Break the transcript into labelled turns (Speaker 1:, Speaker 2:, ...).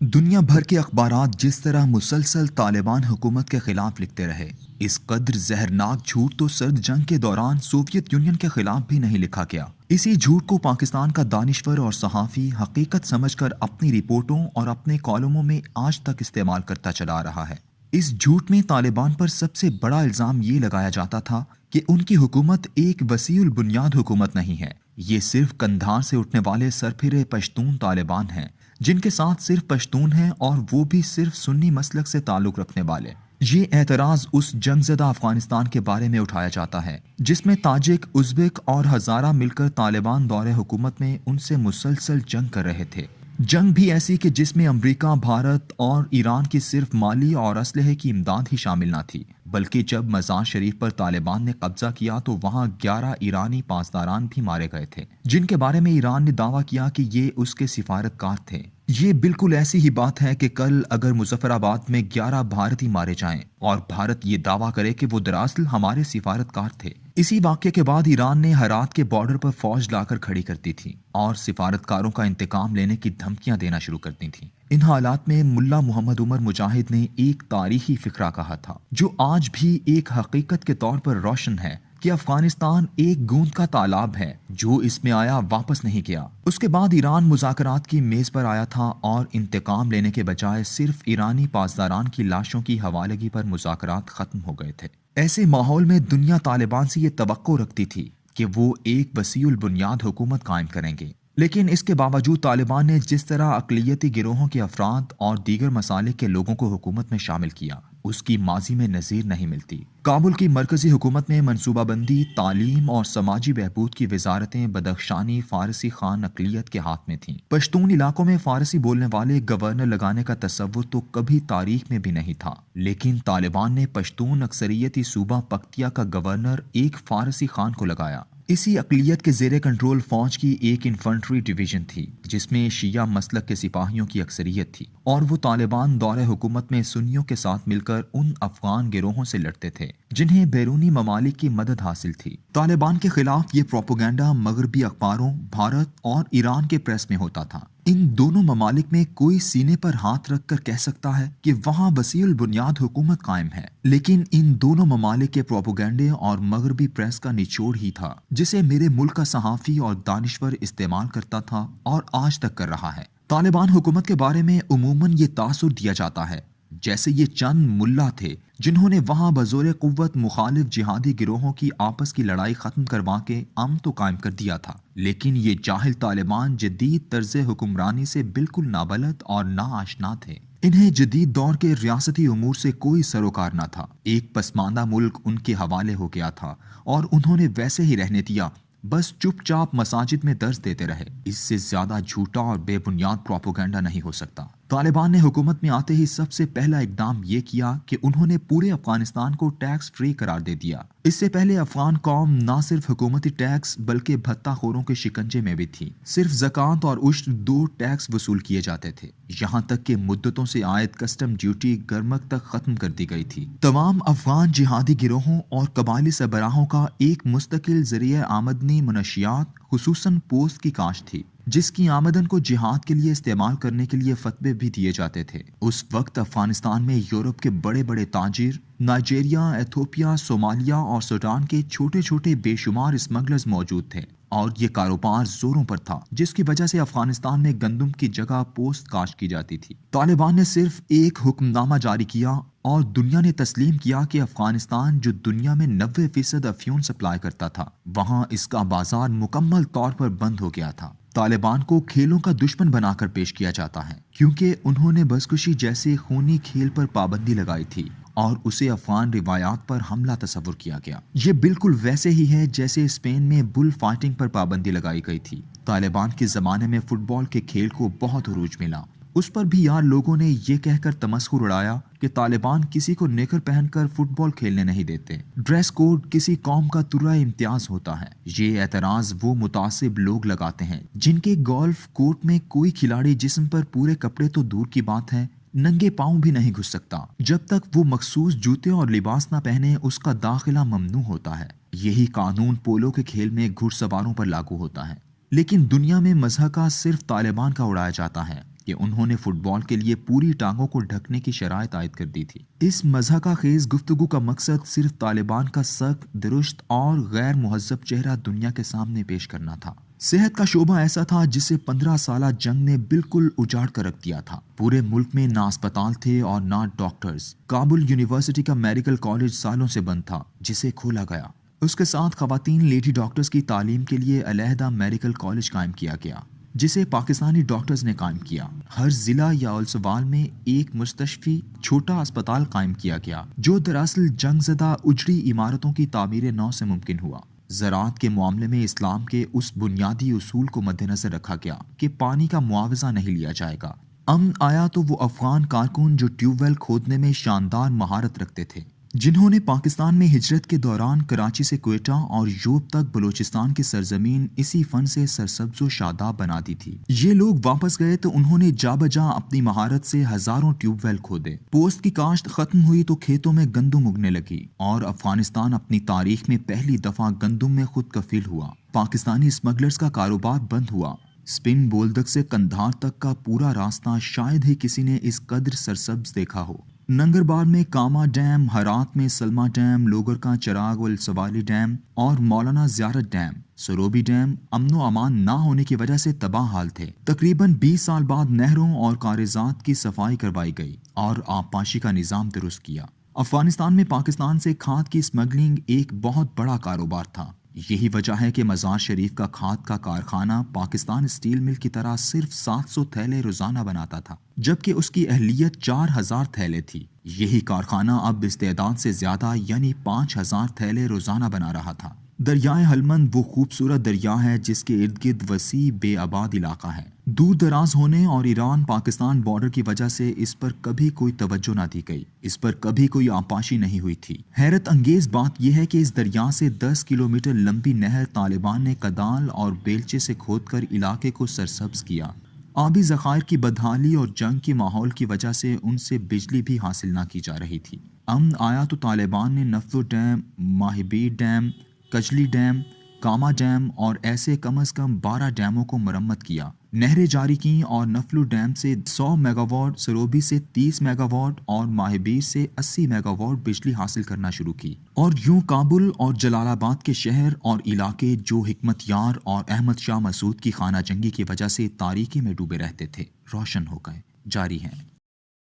Speaker 1: دنیا بھر کے اخبارات جس طرح مسلسل طالبان حکومت کے خلاف لکھتے رہے، اس قدر زہرناک جھوٹ تو سرد جنگ کے دوران سوویت یونین کے خلاف بھی نہیں لکھا گیا۔ اسی جھوٹ کو پاکستان کا دانشور اور صحافی حقیقت سمجھ کر اپنی رپورٹوں اور اپنے کالموں میں آج تک استعمال کرتا چلا رہا ہے۔ اس جھوٹ میں طالبان پر سب سے بڑا الزام یہ لگایا جاتا تھا کہ ان کی حکومت ایک وسیع البنیاد حکومت نہیں ہے، یہ صرف کندھار سے اٹھنے والے سرپھرے پشتون طالبان ہیں، جن کے ساتھ صرف پشتون ہیں اور وہ بھی صرف سنی مسلک سے تعلق رکھنے والے۔ یہ اعتراض اس جنگ زدہ افغانستان کے بارے میں اٹھایا جاتا ہے جس میں تاجک، ازبک اور ہزارہ مل کر طالبان دور حکومت میں ان سے مسلسل جنگ کر رہے تھے۔ جنگ بھی ایسی کہ جس میں امریکہ، بھارت اور ایران کی صرف مالی اور اسلحے کی امداد ہی شامل نہ تھی، بلکہ جب مزار شریف پر طالبان نے قبضہ کیا تو وہاں 11 ایرانی پاسداران بھی مارے گئے تھے، جن کے بارے میں ایران نے دعویٰ کیا کہ یہ اس کے سفارتکار تھے۔ یہ بالکل ایسی ہی بات ہے کہ کل اگر مظفر آباد میں 11 بھارتی مارے جائیں اور بھارت یہ دعویٰ کرے کہ وہ دراصل ہمارے سفارتکار تھے۔ اسی واقعے کے بعد ایران نے ہرات کے بارڈر پر فوج لا کر کھڑی کر دی تھی اور سفارتکاروں کا انتقام لینے کی دھمکیاں دینا شروع کر دی تھیں۔ ان حالات میں ملا محمد عمر مجاہد نے ایک تاریخی فقرہ کہا تھا جو آج بھی ایک حقیقت کے طور پر روشن ہے کہ افغانستان ایک گوند کا تالاب ہے جو اس میں آیا واپس نہیں گیا۔ اس کے بعد ایران مذاکرات کی میز پر آیا تھا اور انتقام لینے کے بجائے صرف ایرانی پاسداران کی لاشوں کی حوالگی پر مذاکرات ختم ہو گئے تھے۔ ایسے ماحول میں دنیا طالبان سے یہ توقع رکھتی تھی کہ وہ ایک وسیع البنیاد حکومت قائم کریں گے، لیکن اس کے باوجود طالبان نے جس طرح اقلیتی گروہوں کے افراد اور دیگر مسالک کے لوگوں کو حکومت میں شامل کیا، اس کی ماضی میں نظیر نہیں ملتی۔ کابل کی مرکزی حکومت میں منصوبہ بندی، تعلیم اور سماجی بہبود کی وزارتیں بدخشانی فارسی خان اقلیت کے ہاتھ میں تھیں۔ پشتون علاقوں میں فارسی بولنے والے گورنر لگانے کا تصور تو کبھی تاریخ میں بھی نہیں تھا، لیکن طالبان نے پشتون اکثریتی صوبہ پکتیا کا گورنر ایک فارسی خان کو لگایا۔ اسی اقلیت کے زیر کنٹرول فوج کی ایک انفنٹری ڈویژن تھی جس میں شیعہ مسلک کے سپاہیوں کی اکثریت تھی، اور وہ طالبان دور حکومت میں سنیوں کے ساتھ مل کر ان افغان گروہوں سے لڑتے تھے جنہیں بیرونی ممالک کی مدد حاصل تھی۔ طالبان کے خلاف یہ پروپیگنڈا مغربی اخباروں، بھارت اور ایران کے پریس میں ہوتا تھا۔ ان دونوں ممالک میں کوئی سینے پر ہاتھ رکھ کر کہہ سکتا ہے کہ وہاں وسیع البنیاد حکومت قائم ہے، لیکن ان دونوں ممالک کے پروپیگنڈے اور مغربی پریس کا نچوڑ ہی تھا جسے میرے ملک کا صحافی اور دانشور استعمال کرتا تھا اور آج تک کر رہا ہے۔ طالبان حکومت کے بارے میں عموماً یہ تاثر دیا جاتا ہے جیسے یہ چند ملا تھے جنہوں نے وہاں بزور قوت مخالف جہادی گروہوں کی آپس کی لڑائی ختم کروا کے امن تو قائم کر دیا تھا، لیکن یہ جاہل طالبان جدید طرز حکمرانی سے بالکل نابلد اور ناآشنا تھے۔ انہیں جدید دور کے ریاستی امور سے کوئی سروکار نہ تھا۔ ایک پسماندہ ملک ان کے حوالے ہو گیا تھا اور انہوں نے ویسے ہی رہنے دیا، بس چپ چاپ مساجد میں درس دیتے رہے۔ اس سے زیادہ جھوٹا اور بے بنیاد پروپیگنڈا نہیں ہو سکتا۔ طالبان نے حکومت میں آتے ہی سب سے پہلا اقدام یہ کیا کہ انہوں نے پورے افغانستان کو ٹیکس فری قرار دے دیا۔ اس سے پہلے افغان قوم نہ صرف حکومتی ٹیکس بلکہ بھتہ خوروں کے شکنجے میں بھی تھی۔ صرف زکوٰۃ اور عشر 2 ٹیکس وصول کیے جاتے تھے، یہاں تک کہ مدتوں سے عائد کسٹم ڈیوٹی گرمک تک ختم کر دی گئی تھی۔ تمام افغان جہادی گروہوں اور قبائلی سربراہوں کا ایک مستقل ذریعہ آمدنی منشیات، خصوصاً پوست کی کاشت تھی، جس کی آمدن کو جہاد کے لیے استعمال کرنے کے لیے فتوے بھی دیے جاتے تھے۔ اس وقت افغانستان میں یورپ کے بڑے بڑے تاجر، نائجیریا، ایتھوپیا، صومالیہ اور سوڈان کے چھوٹے چھوٹے بے شمار اسمگلرز موجود تھے، اور یہ کاروبار زوروں پر تھا، جس کی وجہ سے افغانستان میں گندم کی جگہ پوست کاشت کی جاتی تھی۔ طالبان نے صرف ایک حکم نامہ جاری کیا اور دنیا نے تسلیم کیا کہ افغانستان جو دنیا میں 90% افیون سپلائی کرتا تھا، وہاں اس کا بازار مکمل طور پر بند ہو گیا تھا۔ طالبان کو کھیلوں کا دشمن بنا کر پیش کیا جاتا ہے کیونکہ انہوں نے بزکشی جیسے خونی کھیل پر پابندی لگائی تھی اور اسے افغان روایات پر حملہ تصور کیا گیا۔ یہ بالکل ویسے ہی ہے جیسے اسپین میں بل فائٹنگ پر پابندی لگائی گئی تھی۔ طالبان کے زمانے میں فٹ بال کے کھیل کو بہت عروج ملا، اس پر بھی یار لوگوں نے یہ کہہ کر تمسخر اڑایا کہ طالبان کسی کو نیکر پہن کر فٹ بال کھیلنے نہیں دیتے، ڈریس کوڈ کسی قوم کا ترہ امتیاز ہوتا ہے۔ یہ اعتراض وہ متعصب لوگ لگاتے ہیں جن کے گولف کورٹ میں کوئی کھلاڑی جسم پر پورے کپڑے تو دور کی بات ہے، ننگے پاؤں بھی نہیں گھس سکتا جب تک وہ مخصوص جوتے اور لباس نہ پہنے، اس کا داخلہ ممنوع ہوتا ہے۔ یہی قانون پولو کے کھیل میں گھڑ سواروں پر لاگو ہوتا ہے، لیکن دنیا میں مذہب کا صرف طالبان کا اڑایا جاتا ہے۔ کہ انہوں نے فٹ بال کے لیے پوری ٹانگوں کو ڈھکنے کی شرائط عائد کر دی تھی۔ اس مضحکہ خیز گفتگو کا مقصد صرف طالبان کا سخت، درست اور غیر مہذب چہرہ دنیا کے سامنے پیش کرنا تھا۔ صحت کا شعبہ ایسا تھا جسے 15 سالہ جنگ نے بالکل اجاڑ کر رکھ دیا تھا۔ پورے ملک میں نہ اسپتال تھے اور نہ ڈاکٹرز۔ کابل یونیورسٹی کا میڈیکل کالج سالوں سے بند تھا، جسے کھولا گیا۔ اس کے ساتھ خواتین لیڈی ڈاکٹرز کی تعلیم کے لیے علیحدہ میڈیکل کالج قائم کیا گیا، جسے پاکستانی ڈاکٹرز نے قائم کیا۔ ہر ضلع یا ولسوال میں ایک مستشفی، چھوٹا اسپتال قائم کیا گیا، جو دراصل جنگ زدہ اجڑی عمارتوں کی تعمیر نو سے ممکن ہوا۔ زراعت کے معاملے میں اسلام کے اس بنیادی اصول کو مد نظر رکھا گیا کہ پانی کا معاوضہ نہیں لیا جائے گا۔ امن آیا تو وہ افغان کارکن جو ٹیوب ویل کھودنے میں شاندار مہارت رکھتے تھے، جنہوں نے پاکستان میں ہجرت کے دوران کراچی سے کوئٹہ اور یوب تک بلوچستان کی سرزمین اسی فن سے سرسبز و شاداب بنا دی تھی۔ یہ لوگ واپس گئے تو انہوں نے جا بجا اپنی مہارت سے ہزاروں ٹیوب ویل کھودے۔ پوست کی کاشت ختم ہوئی تو کھیتوں میں گندم اگنے لگی اور افغانستان اپنی تاریخ میں پہلی دفعہ گندم میں خود کفیل ہوا۔ پاکستانی اسمگلرز کا کاروبار بند ہوا۔ سپن بولدک سے قندھار تک کا پورا راستہ شاید ہی کسی نے اس قدر سرسبز دیکھا ہو۔ ننگربار میں کاما ڈیم، ہرات میں سلما ڈیم، لوگر کا چراغ ولسوالی ڈیم اور مولانا زیارت ڈیم، سروبی ڈیم امن و امان نہ ہونے کی وجہ سے تباہ حال تھے۔ تقریباً 20 سال بعد نہروں اور کاریزات کی صفائی کروائی گئی اور آبپاشی کا نظام درست کیا۔ افغانستان میں پاکستان سے کھاد کی اسمگلنگ ایک بہت بڑا کاروبار تھا۔ یہی وجہ ہے کہ مزار شریف کا کھاد کا کارخانہ پاکستان اسٹیل مل کی طرح صرف 700 تھیلے روزانہ بناتا تھا، جبکہ اس کی اہلیت 4000 تھیلے تھی۔ یہی کارخانہ اب استعداد سے زیادہ یعنی 5000 تھیلے روزانہ بنا رہا تھا۔ دریائے ہلمند وہ خوبصورت دریا ہے جس کے ارد گرد وسیع بے آباد علاقہ ہے۔ دور دراز ہونے اور ایران پاکستان بارڈر کی وجہ سے اس پر کبھی کوئی توجہ نہ دی گئی، اس پر کبھی کوئی آبپاشی نہیں ہوئی تھی۔ حیرت انگیز بات یہ ہے کہ اس دریا سے 10 کلومیٹر لمبی نہر طالبان نے کدال اور بیلچے سے کھود کر علاقے کو سرسبز کیا۔ آبی ذخائر کی بدحالی اور جنگ کے ماحول کی وجہ سے ان سے بجلی بھی حاصل نہ کی جا رہی تھی۔ امن آیا تو طالبان نے نفلو ڈیم، ماہی ڈیم، کجلی ڈیم، کاما ڈیم اور ایسے کم از کم 12 ڈیموں کو مرمت کیا، نہریں جاری کیں اور نفلو ڈیم سے 100 میگا واٹ، سروبی سے 30 میگا واٹ اور ماہی سے 80 میگا واٹ بجلی حاصل کرنا شروع کی۔ اور یوں کابل اور جلال آباد کے شہر اور علاقے جو حکمت یار اور احمد شاہ مسعود کی خانہ جنگی کی وجہ سے تاریکی میں ڈوبے رہتے تھے، روشن ہو گئے، جاری ہیں۔